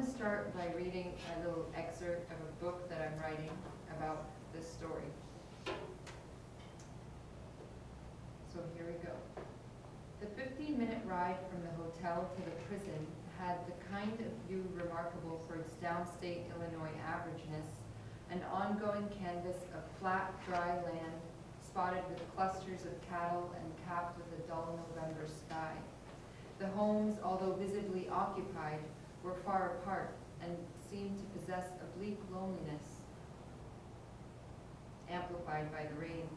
to start by reading a little excerpt of a book that I'm writing about this story. So here we go. The 15-minute ride from the hotel to the prison had the kind of view remarkable for its downstate Illinois averageness, an ongoing canvas of flat, dry land spotted with clusters of cattle and capped with a dull November sky. The homes, although visibly occupied, were far apart and seemed to possess a bleak loneliness, amplified by the rain.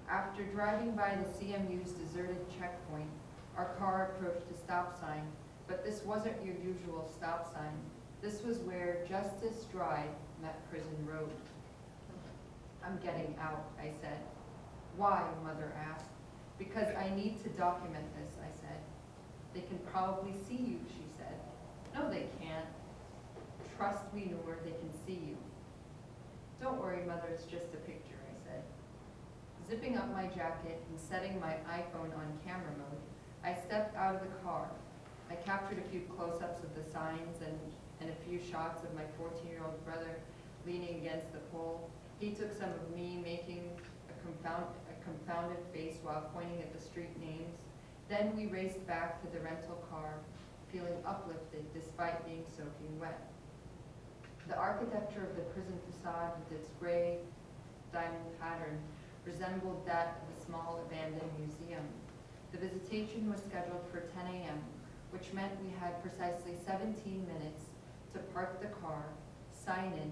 After driving by the CMU's deserted checkpoint, our car approached a stop sign, but this wasn't your usual stop sign. This was where Justice Drive met Prison Road. I'm getting out, I said. Why, Mother asked. Because I need to document this, I said. They can probably see you, she said. No, they can't. Trust me, Noor, they can see you. Don't worry, Mother, it's just a picture, I said. Zipping up my jacket and setting my iPhone on camera mode, I stepped out of the car. I captured a few close-ups of the signs and a few shots of my 14-year-old brother leaning against the pole. He took some of me making a confounded face while pointing at the street names. Then we raced back to the rental car, feeling uplifted despite being soaking wet. The architecture of the prison facade with its gray diamond pattern resembled that of a small abandoned museum. The visitation was scheduled for 10 a.m., which meant we had precisely 17 minutes to park the car, sign in,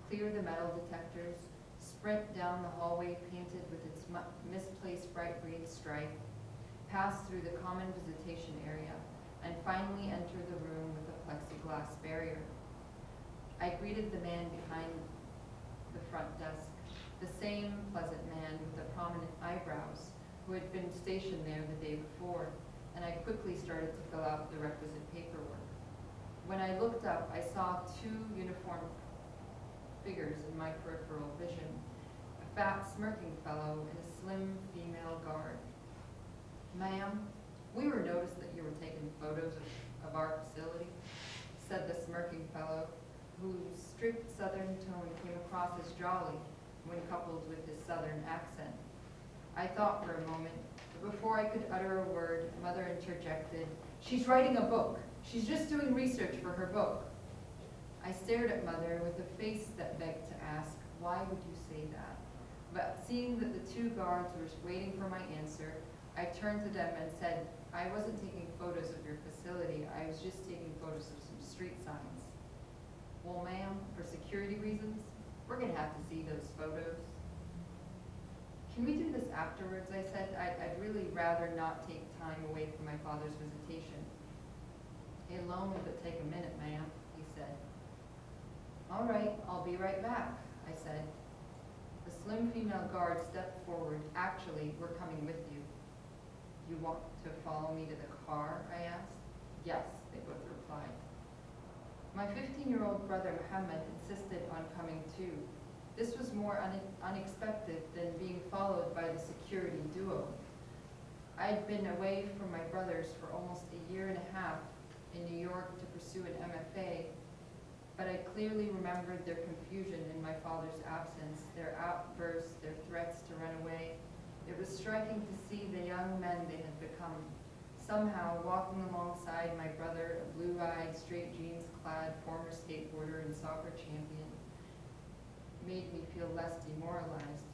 clear the metal detectors, sprint down the hallway painted with its misplaced bright green stripe, pass through the common visitation area, and finally enter the room with a plexiglass barrier. I greeted the man behind the front desk, the same pleasant man with the prominent eyebrows who had been stationed there the day before, and I quickly started to fill out the requisite paperwork. When I looked up, I saw two uniformed figures in my peripheral vision, a fat, smirking fellow and a slim female guard. Ma'am, we were noticed that you were taking photos of our facility, said the smirking fellow, whose strict southern tone came across as jolly when coupled with his southern accent. I thought for a moment, but before I could utter a word, Mother interjected, "She's writing a book. She's just doing research for her book." I stared at Mother with a face that begged to ask, why would you say that? But seeing that the two guards were waiting for my answer, I turned to them and said, I wasn't taking photos of your facility, I was just taking photos of some street signs. Well, ma'am, for security reasons, we're gonna have to see those photos. Can we do this afterwards, I said. I'd really rather not take time away from my father's visitation. A loan would take a minute, ma'am, he said. All right, I'll be right back, I said. The slim female guard stepped forward. Actually, we're coming with you. You want to follow me to the car, I asked. Yes, they both replied. My 15-year-old brother Muhammad insisted on coming too. This was more unexpected than being followed by the security duo. I'd been away from my brothers for almost a year and a half in New York to pursue an MFA, but I clearly remembered their confusion in my father's absence, their outbursts, their threats to run away. It was striking to see the young men they had become. Somehow, walking alongside my brother, a blue-eyed, straight jeans-clad former skateboarder and soccer champion, made me feel less demoralized.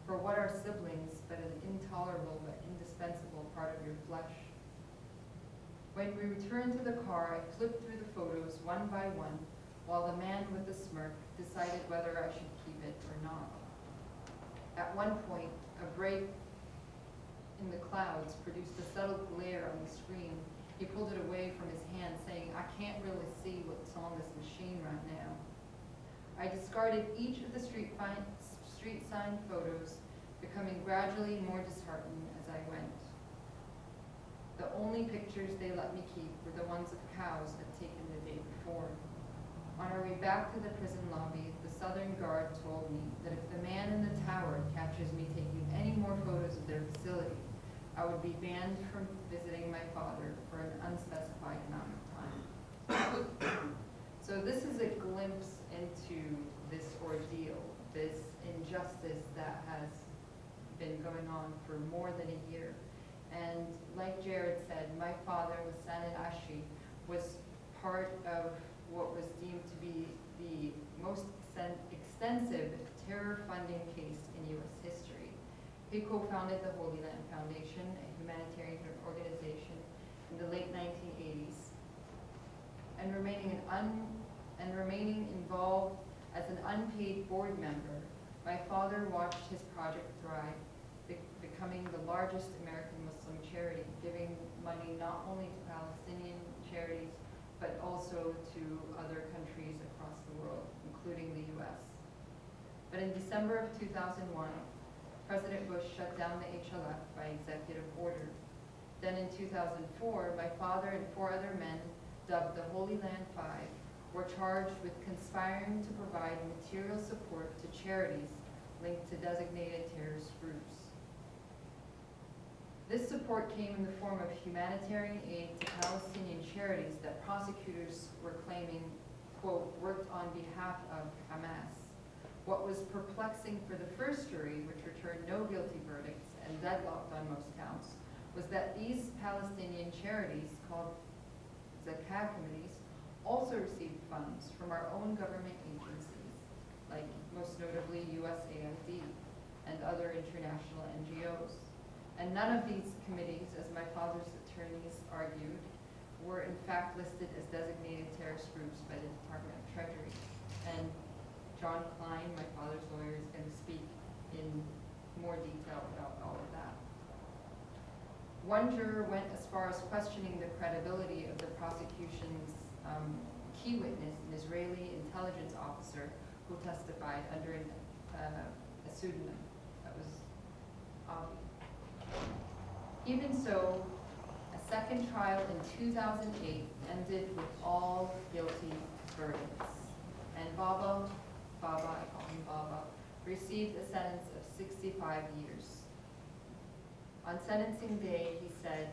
For what are siblings but an intolerable but indispensable part of your flesh? When we returned to the car, I flipped through the photos one by one, while the man with the smirk decided whether I should keep it or not. At one point, a break in the clouds produced a subtle glare on the screen. He pulled it away from his hand, saying, I can't really see what's on this machine right now. I discarded each of the street sign photos, becoming gradually more disheartened as I went. The only pictures they let me keep were the ones of cows I'd taken the day before. On our way back to the prison lobby, the Southern Guard told me that if the man in the tower catches me taking any more photos of their facility, I would be banned from visiting my father for an unspecified amount of time. So this is a glimpse into this ordeal, this injustice that has been going on for more than a year. And like Jared said, my father, ELASHI, was part of what was deemed to be the most extensive terror funding case in U.S. history. He co-founded the Holy Land Foundation, a humanitarian organization, in the late 1980s, and remaining involved as an unpaid board member. My father watched his project thrive, becoming the largest American Muslim charity, giving money not only to Palestinian charities, but also to other countries across the world, including the U.S. But in December of 2001, President Bush shut down the HLF by executive order. Then in 2004, my father and 4 other men, dubbed the Holy Land Five, were charged with conspiring to provide material support to charities linked to designated terrorist groups. This support came in the form of humanitarian aid to Palestinian charities that prosecutors were claiming, quote, worked on behalf of Hamas. What was perplexing for the first jury, which returned no guilty verdicts and deadlocked on most counts, was that these Palestinian charities, called Zakat committees, also received funds from our own government agencies, like most notably USAID and other international NGOs. And none of these committees, as my father's attorneys argued, were in fact listed as designated terrorist groups by the Department of Treasury. And John Klein, my father's lawyer, is going to speak in more detail about all of that. One juror went as far as questioning the credibility of the prosecution's key witness, an Israeli intelligence officer who testified under a pseudonym. That was obvious. Even so, a second trial in 2008 ended with all guilty verdicts. And Baba, I call him Baba, received a sentence of 65 years. On sentencing day, he said,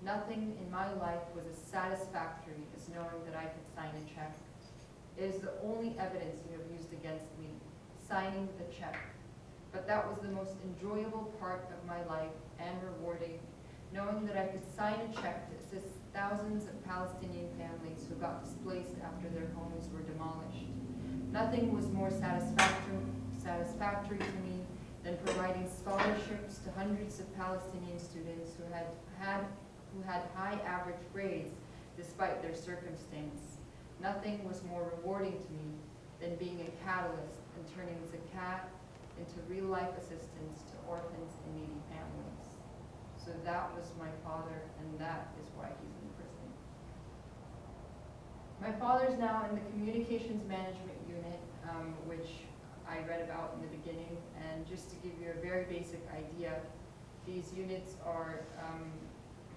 "Nothing in my life was as satisfactory as knowing that I could sign a check. It is the only evidence you have used against me, signing the check. But that was the most enjoyable part of my life and rewarding, knowing that I could sign a check to assist thousands of Palestinian families who got displaced after their homes were demolished. Nothing was more satisfactory to me than providing scholarships to hundreds of Palestinian students who had high average grades despite their circumstance. Nothing was more rewarding to me than being a catalyst in turning Zakat into real-life assistance to orphans and needy families." So that was my father, and that is why he's in prison. My father's now in the Communications Management Unit, which I read about in the beginning. And just to give you a very basic idea, these units are,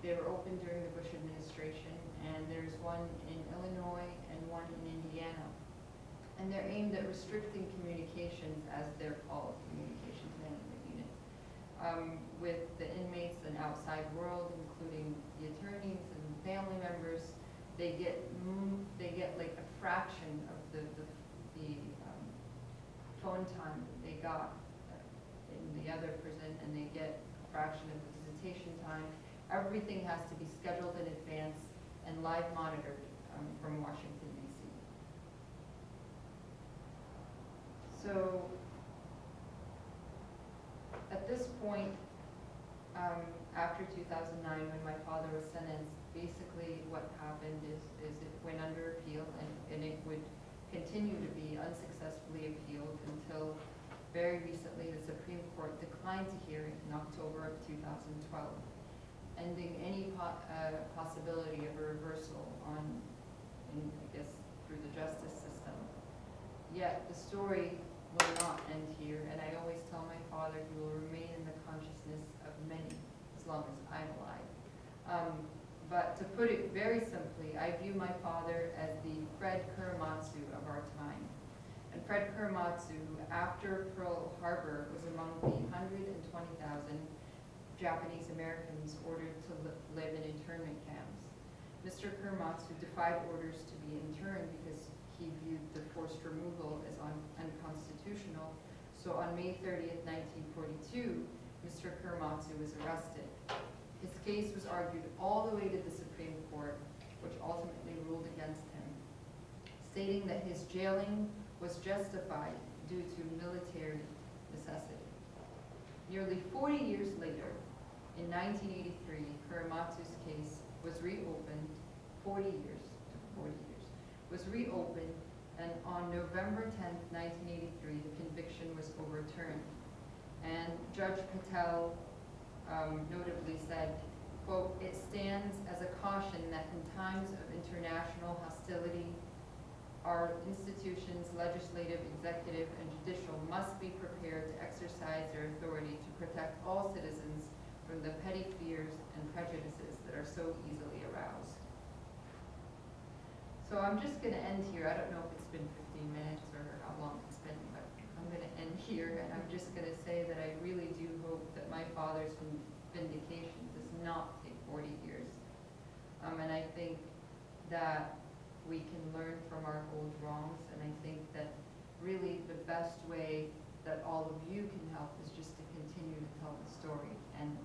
they were opened during the Bush administration, and there's one in Illinois and one in Indiana. And they're aimed at restricting communications, as they're called, Communications Management Unit, with the inmates and outside world, including the attorneys and family members. They get like a fraction of the phone time that they got in the other prison, and they get a fraction of the visitation time. Everything has to be scheduled in advance and live monitored from Washington, D.C. So at this point, after 2009, when my father was sentenced, basically what happened is it went under appeal, and it would continue to be unsuccessfully appealed until very recently the Supreme Court declined to hear it in October of 2012, ending any possibility of a reversal I guess, through the justice system. Yet the story will not end here, and I always tell my father he will remain in the consciousness of many as long as I'm alive. But to put it very simply, I view my father as the Fred Kuramatsu of our time. And Fred Kuramatsu, after Pearl Harbor, was among the 120,000 Japanese Americans ordered to live in internment camps. Mr. Kuramatsu defied orders to be interned because he viewed the forced removal as unconstitutional. So on May 30th, 1942, Mr. Korematsu was arrested. His case was argued all the way to the Supreme Court, which ultimately ruled against him, stating that his jailing was justified due to military necessity. Nearly 40 years later, in 1983, Korematsu's case was reopened, 40 years, was reopened, and on November 10th, 1983, the conviction was overturned. And Judge Patel notably said, quote, "It stands as a caution that in times of international hostility, our institutions, legislative, executive, and judicial, must be prepared to exercise their authority to protect all citizens from the petty fears and prejudices that are so easily aroused." So I'm just going to end here. I don't know if it's been 15 minutes or how long it's been, but I'm going to end here, and I'm just going to say that I really do hope that my father's vindication does not take 40 years. And I think that we can learn from our old wrongs, and I think that really the best way that all of you can help is just to continue to tell the story. And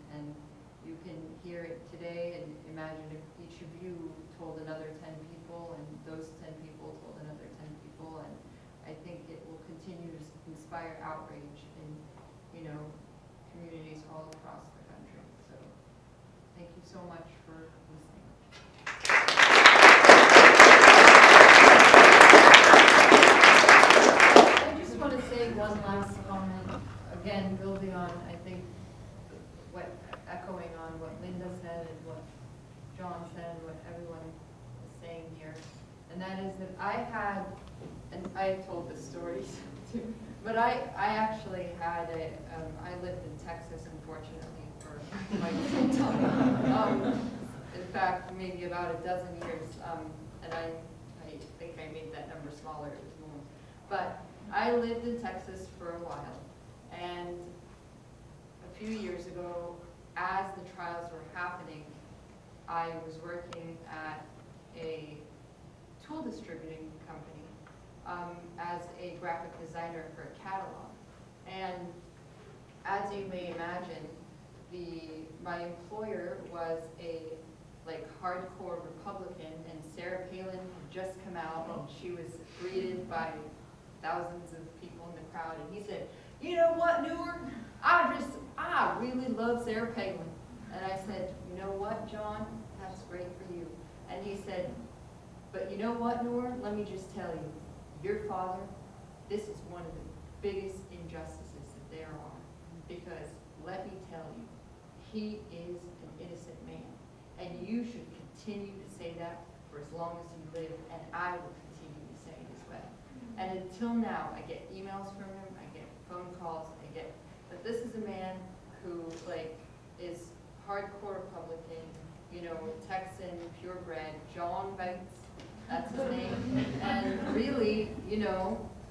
you can hear it today, and imagine if each of you told another 10 people, and those 10 people told another 10 people, and I think it will continue to inspire outrage in, communities all across the country. So thank you so much for listening. I just want to say one last comment, again, building on, I think, echoing on what Linda said and what John said, what everyone is saying here, and that is that I had, and I told this story too, but I actually had I lived in Texas, unfortunately, for quite some time. In fact, maybe about a dozen years, and I think I made that number smaller, it was more. But I lived in Texas for a while, and a few years ago, as the trials were happening, I was working at a tool distributing company as a graphic designer for a catalog. And as you may imagine, my employer was a hardcore Republican, and Sarah Palin had just come out, and she was greeted by thousands of people in the crowd, and he said, "You know what, Noor? I really love Sarah Palin." And I said, "You know what, John? That's great for you." And he said, "But you know what, Noor? Let me just tell you, your father, this is one of the biggest injustices that there are. Because let me tell you, he is an innocent man. And you should continue to say that for as long as you live, and I will continue to say it as well." And until now, I get emails from him, I get phone calls, but this is a man who is hardcore Republican, Texan, purebred, John Banks, that's his name, and really,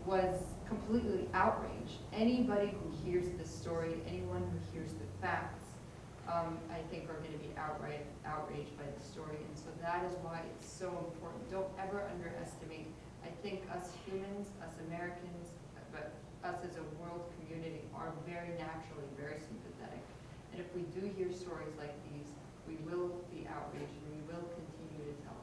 was completely outraged. Anybody who hears this story, anyone who hears the facts, I think are going to be outright outraged by the story, and so that is why it's so important. Don't ever underestimate. I think us humans, us Americans, but us as a world community are very naturally very sympathetic. And if we do hear stories like these, we will be outraged and we will continue to tell